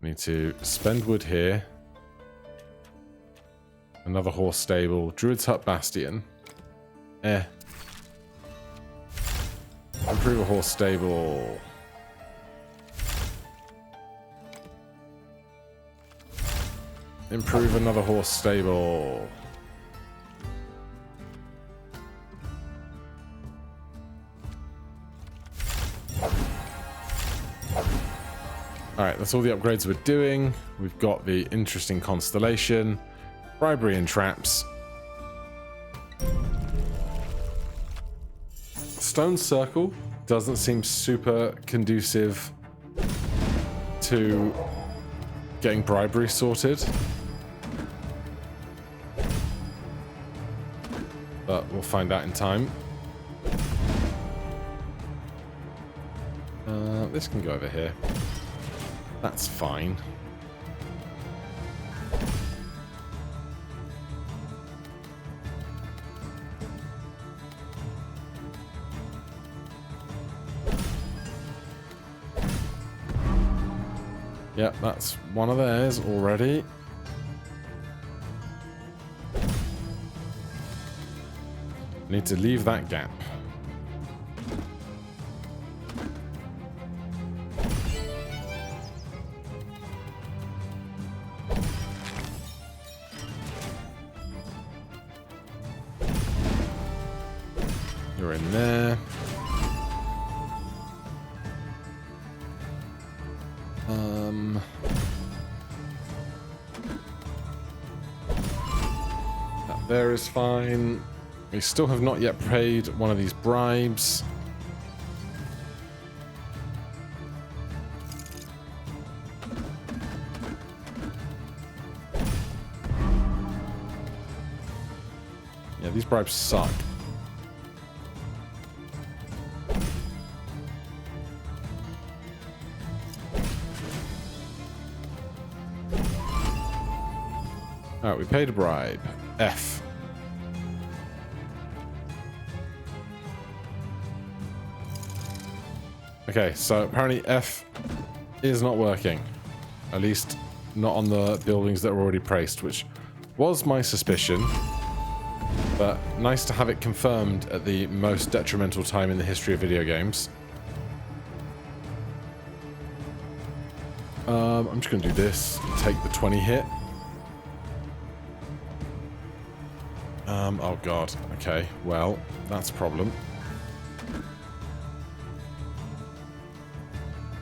Need to spend wood here. Another horse stable. Druid's Hut Bastion. Improve a horse stable. Improve another horse stable. Alright, that's all the upgrades we're doing. We've got the interesting constellation. Bribery and traps. Stone circle doesn't seem super conducive to getting bribery sorted. But we'll find out in time. This can go over here. That's fine. Yep, that's one of theirs already. Need to leave that gap. You're in there. That there is fine. We still have not yet paid one of these bribes. Yeah, these bribes suck. Alright, we paid a bribe. F. Okay, so apparently F is not working. At least not on the buildings that were already praised, which was my suspicion. But nice to have it confirmed at the most detrimental time in the history of video games. I'm just going to do this and take the 20 hit. Oh god. Okay, well, that's a problem.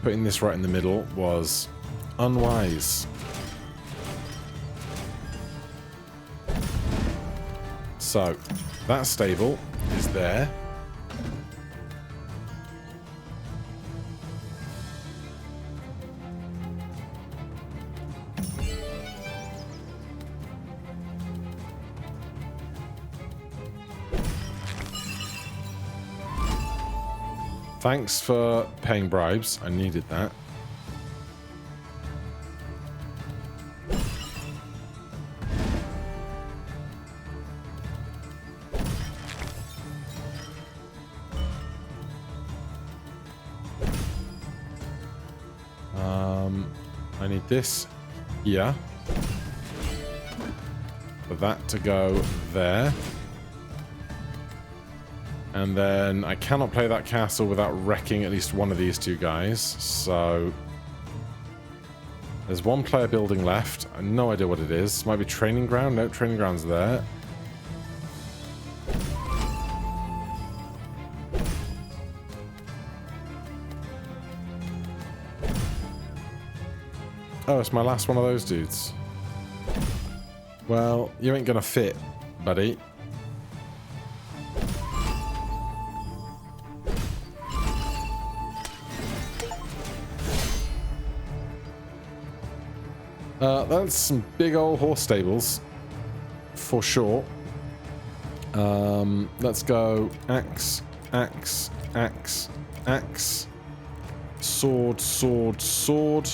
Putting this right in the middle was unwise. So, that stable is there. Thanks for paying bribes. I needed that. I need this here. For that to go there. And then I cannot play that castle without wrecking at least one of these two guys. So there's one player building left. I have no idea what it is. Might be training ground. No, training ground's there. Oh, it's my last one of those dudes. Well, you ain't gonna fit, buddy. That's some big old horse stables, for sure. Let's go axe, axe, axe, axe, sword, sword, sword,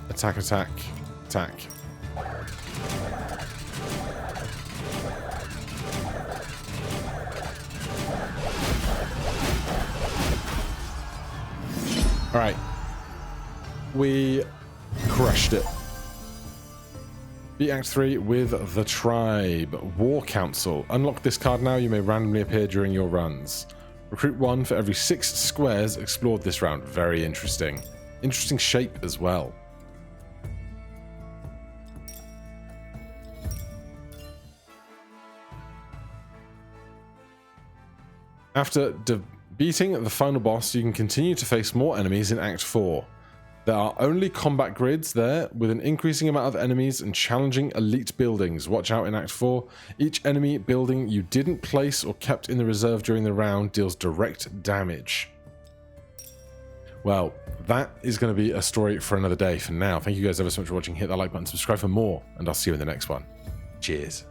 attack, attack, attack. All right. We crushed it. Beat Act 3 with the Tribe. War Council. Unlock this card now. You may randomly appear during your runs. Recruit 1 for every 6 squares explored this round. Very interesting. Interesting shape as well. After beating the final boss, you can continue to face more enemies in Act 4. There are only combat grids there, with an increasing amount of enemies and challenging elite buildings. Watch out in Act 4. Each enemy building you didn't place or kept in the reserve during the round deals direct damage. Well, that is going to be a story for another day. For now, thank you guys ever so much for watching. Hit that like button, subscribe for more, and I'll see you in the next one. Cheers.